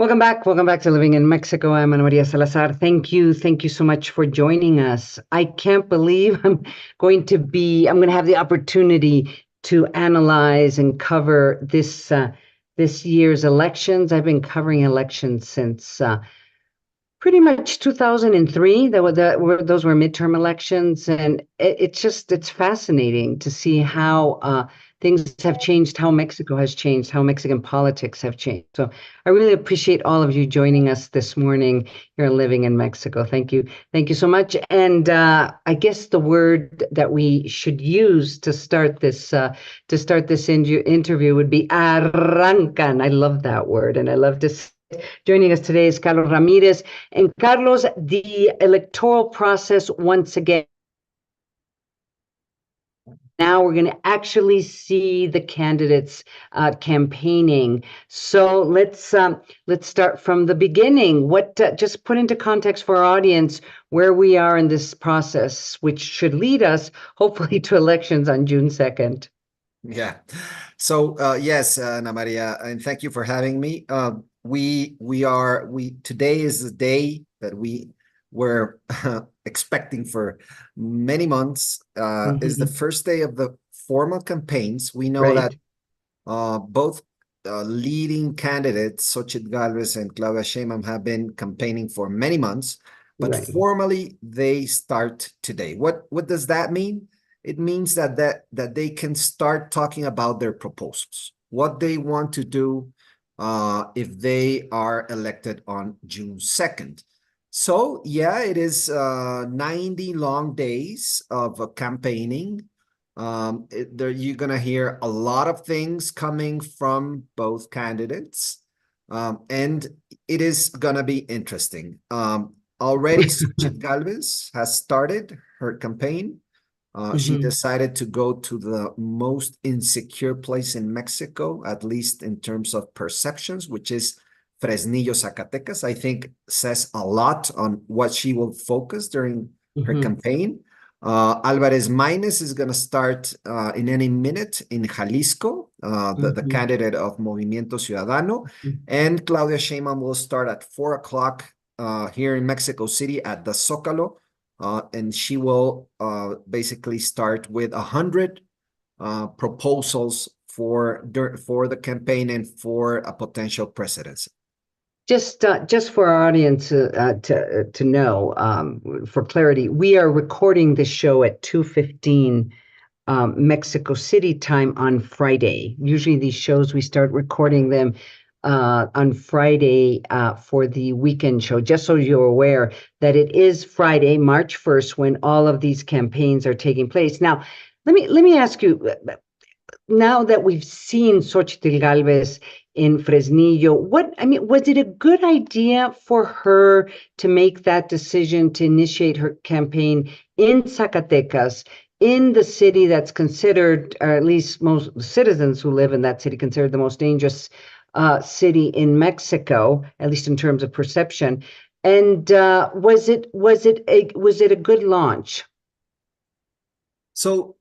Welcome back to Living in Mexico. I'm Ana Maria Salazar. Thank you so much for joining us. I can't believe I'm going to have the opportunity to analyze and cover this year's elections. I've been covering elections since pretty much 2003. Those were midterm elections, and it's fascinating to see how things have changed, how Mexico has changed, how Mexican politics have changed. So I really appreciate all of you joining us this morning here on Living in Mexico. Thank you so much. And I guess the word that we should use to start this interview would be arrancan. I love that word, and I love to. Joining us today is Carlos Ramirez. And Carlos, the electoral process once again. Now we're going to actually see the candidates campaigning. So let's start from the beginning. Just put into context for our audience where we are in this process, which should lead us hopefully to elections on June 2nd. Yeah. So yes, Ana Maria, and thank you for having me. Today is the day that we were expecting for many months. Is the first day of the formal campaigns. We know that both leading candidates, Xochitl Gálvez and Claudia Sheinbaum, have been campaigning for many months, but formally they start today. What does that mean? It means that they can start talking about their proposals, what they want to do if they are elected on June 2nd. So yeah, it is 90 long days of campaigning. You're going to hear a lot of things coming from both candidates, and it is going to be interesting. Already, Xochitl Gálvez has started her campaign. She decided to go to the most insecure place in Mexico, at least in terms of perceptions, which is Fresnillo, Zacatecas. I think says a lot on what she will focus during her campaign. Álvarez Maínez is going to start in any minute in Jalisco, the candidate of Movimiento Ciudadano. And Claudia Sheinbaum will start at 4 o'clock here in Mexico City at the Zócalo. And she will basically start with 100 proposals for the campaign and for a potential presidency. Just for our audience to know, for clarity, we are recording this show at 2:15 Mexico City time on Friday. Usually these shows, we start recording them on Friday for the weekend show, just so you're aware that it is Friday, March 1st, when all of these campaigns are taking place. Now, let me ask you, now that we've seen Xochitl Gálvez in Fresnillo, was it a good idea for her to make that decision to initiate her campaign in Zacatecas, in the city that's considered, or at least most citizens who live in that city, considered the most dangerous city in Mexico, at least in terms of perception? And was it a good launch? So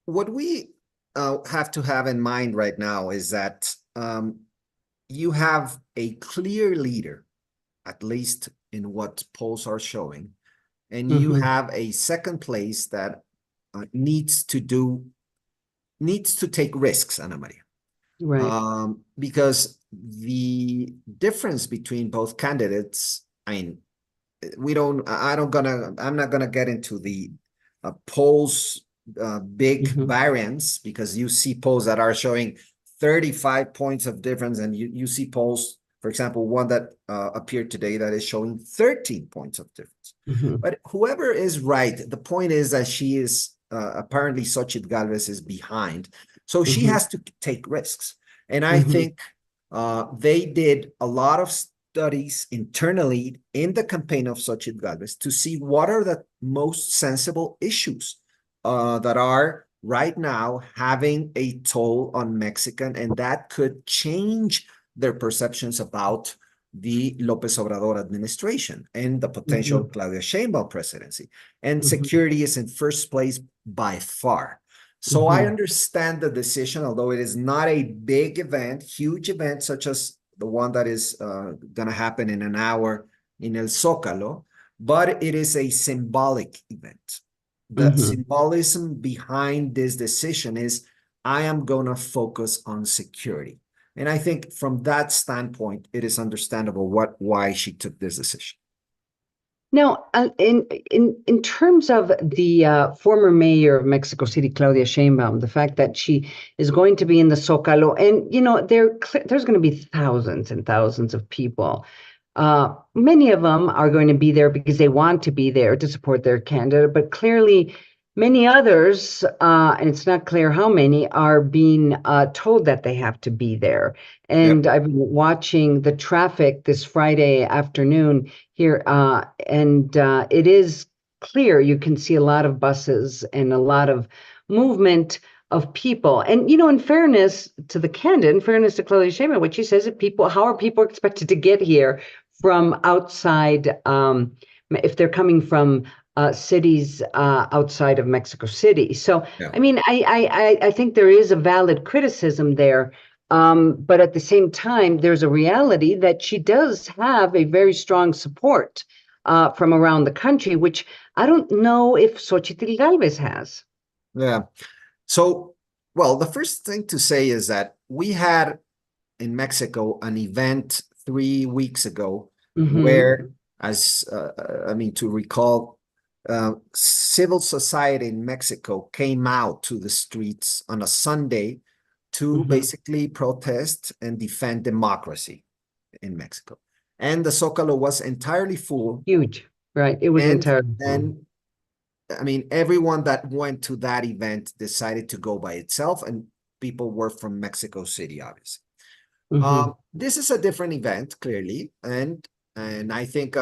what we have to have in mind right now is that you have a clear leader, at least in what polls are showing, and you have a second place that needs to take risks, Ana Maria. Right. Because the difference between both candidates, I'm not gonna get into the polls big variance, because you see polls that are showing 35 points of difference, and you see polls, for example, one that appeared today that is showing 13 points of difference. But whoever is right, the point is that she is apparently Xochitl Gálvez is behind, so she has to take risks. And I think they did a lot of studies internally in the campaign of Xochitl Gálvez to see what are the most sensible issues that are right now having a toll on Mexican, and that could change their perceptions about the Lopez Obrador administration and the potential Claudia Sheinbaum presidency. And security is in first place by far. So I understand the decision, although it is not a big event, huge event, such as the one that is going to happen in an hour in El Zócalo, but it is a symbolic event. The symbolism behind this decision is I am going to focus on security. And I think from that standpoint, it is understandable why she took this decision. Now, in terms of the former mayor of Mexico City, Claudia Sheinbaum, the fact that she is going to be in the Zócalo, and there's going to be thousands and thousands of people. Many of them are going to be there because they want to be there to support their candidate, but clearly many others, and it's not clear how many, are being told that they have to be there. And I've been watching the traffic this Friday afternoon here, and it is clear. You can see a lot of buses and a lot of movement of people. And, in fairness to the candidate, in fairness to Claudia Sheinbaum, what she says is how are people expected to get here from outside, if they're coming from cities outside of Mexico City? So, I mean, I think there is a valid criticism there. But at the same time, there's a reality that she does have a very strong support from around the country, which I don't know if Xochitl Gálvez has. Yeah. So, well, the first thing to say is that we had in Mexico an event 3 weeks ago where, to recall, civil society in Mexico came out to the streets on a Sunday to basically protest and defend democracy in Mexico. And the Zócalo was entirely full. Huge, right? It was entirely full. And I mean, everyone that went to that event decided to go by itself, and people were from Mexico City, obviously. This is a different event, clearly, and I think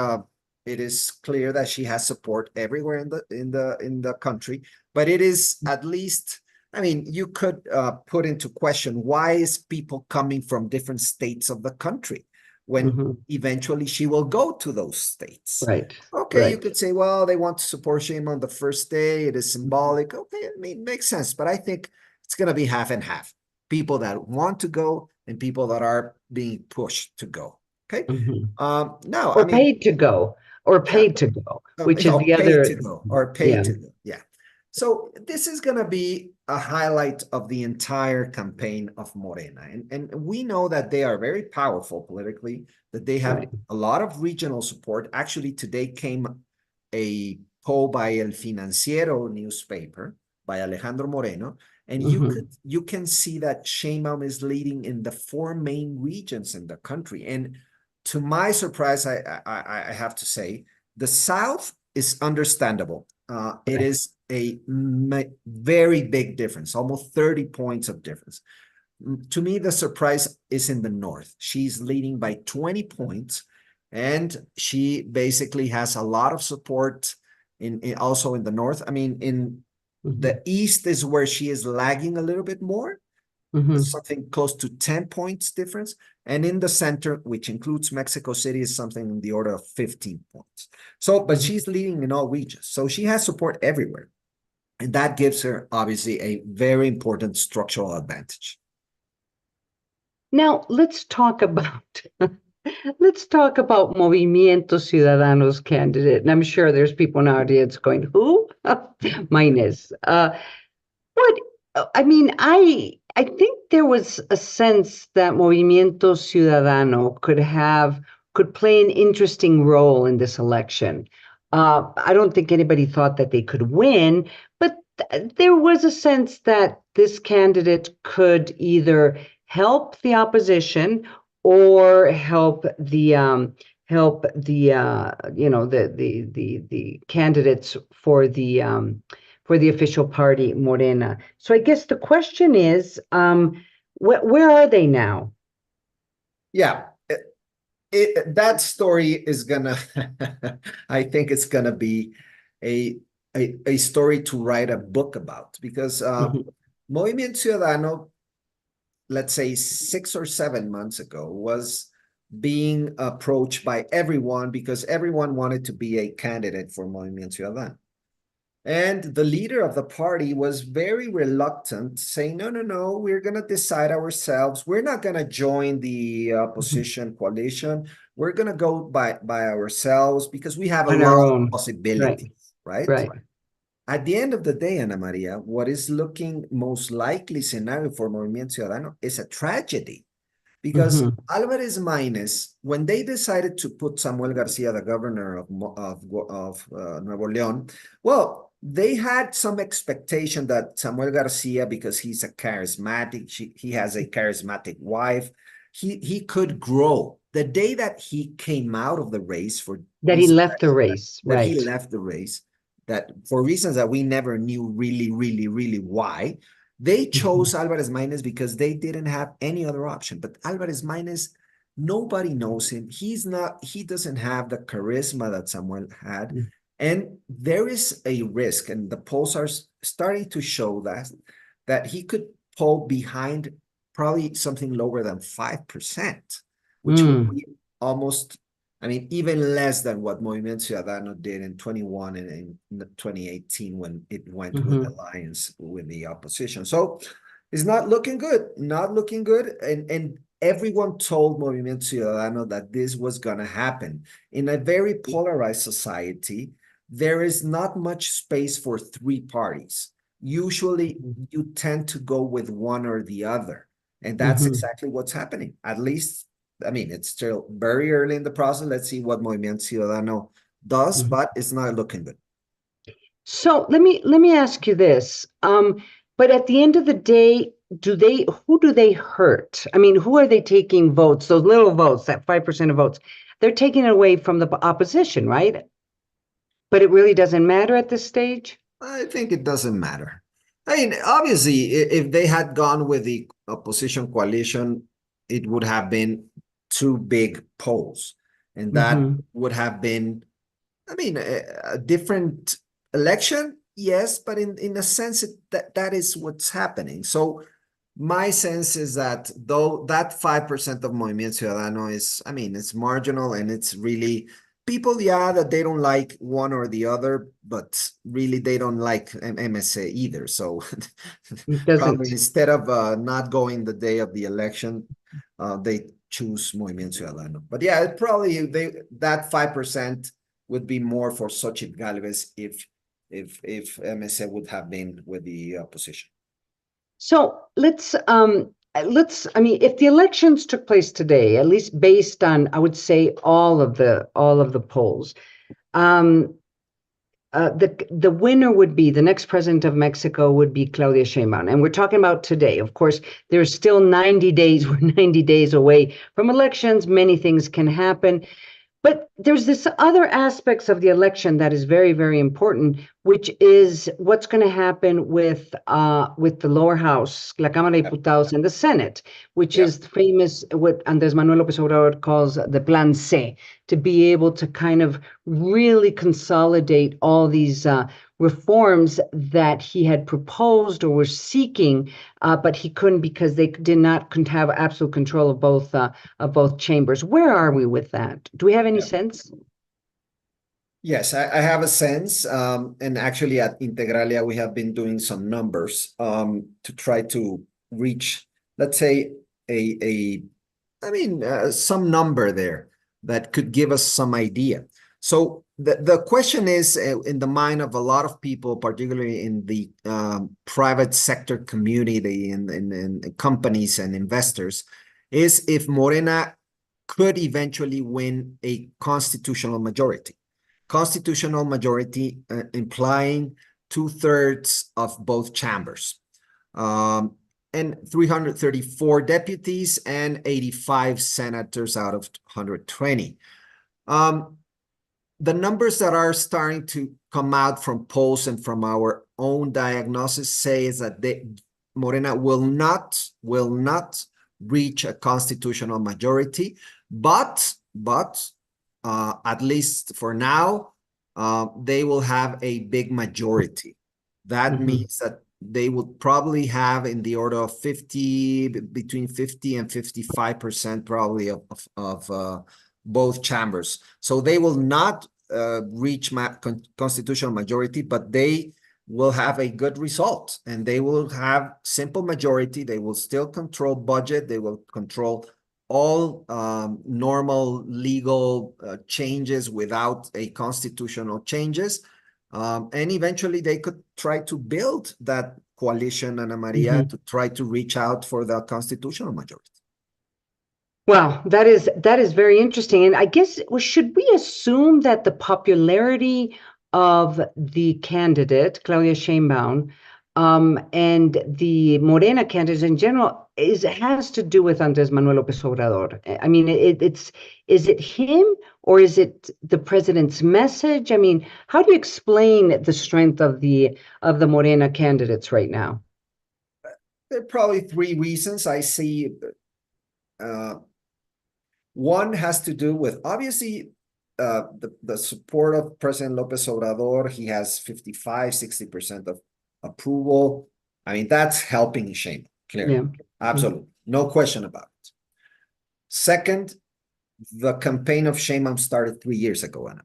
it is clear that she has support everywhere in the country. But it is at least, I mean, you could put into question, why is people coming from different states of the country when eventually she will go to those states? Right. Okay, right. You could say, well, they want to support Sheinbaum on the first day. It is symbolic. Okay, I mean, makes sense. But I think it's going to be half and half. People that want to go and people that are being pushed to go. Okay. No, or paid to go, which is the other. Paid to go, or paid to go. Yeah. So this is going to be a highlight of the entire campaign of Morena. And we know that they are very powerful politically, that they have a lot of regional support. Actually, today came a poll by El Financiero newspaper by Alejandro Moreno. And you can see that Sheinbaum is leading in the 4 main regions in the country. And to my surprise, I have to say, the South is understandable. It is a very big difference, almost 30 points of difference. To me, the surprise is in the North. She's leading by 20 points, and she basically has a lot of support also in the North. I mean, in the East is where she is lagging a little bit more, something close to 10 points difference. And in the center, which includes Mexico City, is something in the order of 15 points. So, but she's leading in all regions. So she has support everywhere. And that gives her, obviously, a very important structural advantage. Now, let's talk about Movimiento Ciudadano's candidate. And I'm sure there's people in our audience going, who? Mine is. I think there was a sense that Movimiento Ciudadano could play an interesting role in this election. I don't think anybody thought that they could win, but there was a sense that this candidate could either help the opposition or help the candidates for the official party, Morena. So I guess the question is, where are they now? Yeah, that story is gonna, I think it's gonna be a story to write a book about, because Movimiento Ciudadano, let's say 6 or 7 months ago, was being approached by everyone because everyone wanted to be a candidate for Movimiento Ciudadano. And the leader of the party was very reluctant, saying, no, no, no, we're going to decide ourselves. We're not going to join the opposition coalition. We're going to go by ourselves because we have a On our lot of own. possibilities, right? Right. At the end of the day, Ana Maria, what is looking most likely scenario for Movimiento Ciudadano is a tragedy. Because Alvarez Maínez, when they decided to put Samuel Garcia, the governor of Nuevo León, well, they had some expectation that Samuel Garcia, because he's a charismatic, he has a charismatic wife, he could grow. The day that he came out of the race for That he left the race, that right? he left the race, that for reasons that we never knew really why. They chose Alvarez Maínez because they didn't have any other option. But Alvarez Maínez, nobody knows him. He doesn't have the charisma that Samuel had. And there is a risk, and the polls are starting to show that he could poll behind probably something lower than 5%, which would be almost, I mean, even less than what Movimiento Ciudadano did in 21 and in 2018 when it went with alliance with the opposition. So it's not looking good, not looking good. And everyone told Movimiento Ciudadano that this was going to happen. In a very polarized society, there is not much space for three parties. Usually you tend to go with one or the other. And that's exactly what's happening. At least, I mean, it's still very early in the process. Let's see what Movimiento Ciudadano does, but it's not looking good. So let me ask you this. But at the end of the day, who do they hurt? I mean, who are they taking votes? Those little votes, that 5% of votes, they're taking it away from the opposition, right? But it really doesn't matter at this stage? I think it doesn't matter. I mean, obviously, if they had gone with the opposition coalition, it would have been two big polls. And that would have been, I mean, a different election, yes, but in a sense, that is what's happening. So my sense is that though that 5% of Movimiento Ciudadano is, I mean, it's marginal and it's really people, yeah, that they don't like one or the other, but really they don't like MSA either. So probably instead of not going the day of the election, they choose Movimiento Ciudadano. But yeah, it probably that 5% would be more for Xochitl Gálvez if MSA would have been with the opposition. So I mean, if the elections took place today, at least based on, I would say, all of the polls, the winner would be, the next president of Mexico would be Claudia Sheinbaum. And we're talking about today. Of course, there's still 90 days. We're 90 days away from elections. Many things can happen. But there's this other aspects of the election that is very, very important, which is what's going to happen with the lower house, la Cámara de Diputados, and the Senate, which is famous, what Andrés Manuel Lopez Obrador calls the Plan C, to be able to kind of really consolidate all these reforms that he had proposed or were seeking, but he couldn't because they couldn't have absolute control of both chambers. Where are we with that? Do we have any sense? Yes, I have a sense. And actually at Integralia, we have been doing some numbers to try to reach, let's say, some number there that could give us some idea. So the question is in the mind of a lot of people, particularly in the private sector community and companies and investors, is if Morena could eventually win a constitutional majority. Constitutional majority implying 2/3 of both chambers, and 334 deputies and 85 senators out of 120. The numbers that are starting to come out from polls and from our own diagnosis say is that Morena will not reach a constitutional majority, but at least for now, they will have a big majority. That means that they would probably have in the order of between 50 and 55% probably of both chambers. So they will not reach constitutional majority, but they will have a good result, and they will have simple majority. They will still control budget. They will control all normal legal changes without a constitutional changes. And eventually they could try to build that coalition, Ana Maria, to try to reach out for the constitutional majority. Wow, that is very interesting. And I guess, should we assume that the popularity of the candidate, Claudia Sheinbaum, and the Morena candidates in general has to do with Andrés Manuel Lopez Obrador? I mean, is it him, or is it the president's message? I mean, how do you explain the strength of the Morena candidates right now? There are probably three reasons I see. One has to do with, obviously, the support of President Lopez Obrador. He has 55-60% of approval. I mean, that's helping Sheinbaum, clearly. Yeah. Absolutely. No question about it. Second, the campaign of Sheinbaum started 3 years ago, Ana.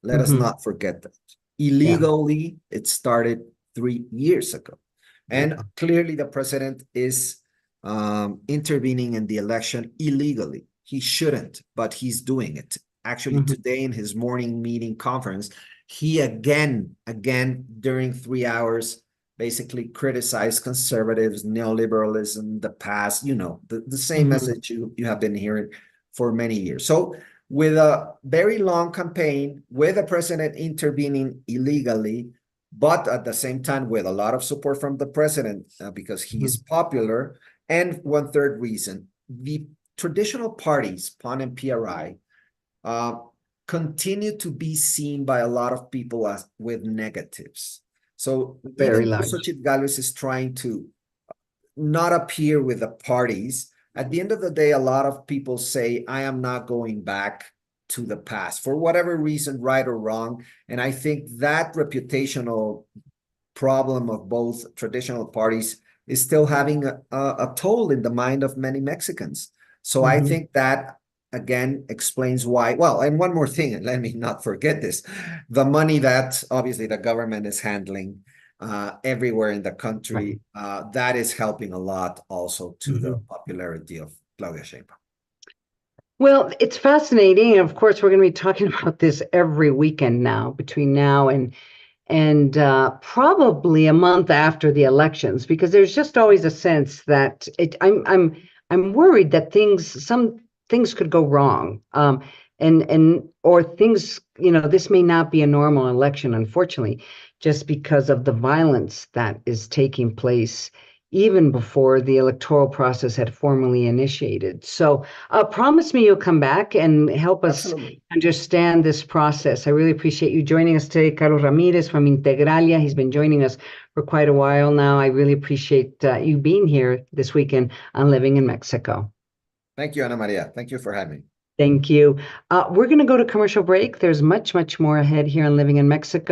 Let us not forget that. Illegally, it started 3 years ago. And clearly the president is intervening in the election illegally. He shouldn't, but he's doing it. Actually, today in his morning meeting conference, he again, during 3 hours, basically criticized conservatives, neoliberalism, the past, the same message you have been hearing for many years. So with a very long campaign, with the president intervening illegally, but at the same time with a lot of support from the president because he is popular. And one third reason, the traditional parties, PAN and PRI, continue to be seen by a lot of people as with negatives. So even though Xochitl Gálvez is trying to not appear with the parties, at the end of the day, a lot of people say, I am not going back to the past for whatever reason, right or wrong. And I think that reputational problem of both traditional parties is still having a toll in the mind of many Mexicans. So I think that, again, explains why. Well, and one more thing, and let me not forget this. The money that obviously the government is handling everywhere in the country, that is helping a lot also to the popularity of Claudia Sheinbaum. Well, it's fascinating. Of course, we're going to be talking about this every weekend now, between now and probably a month after the elections, because there's just always a sense that I'm worried that some things could go wrong, or things, this may not be a normal election, unfortunately, just because of the violence that is taking place even before the electoral process had formally initiated. So promise me you'll come back and help us understand this process. I really appreciate you joining us today, Carlos Ramirez from Integralia. He's been joining us for quite a while now. I really appreciate you being here this weekend on Living in Mexico. Thank you, Ana Maria. Thank you for having me. Thank you. We're going to go to commercial break. There's much, much more ahead here on Living in Mexico.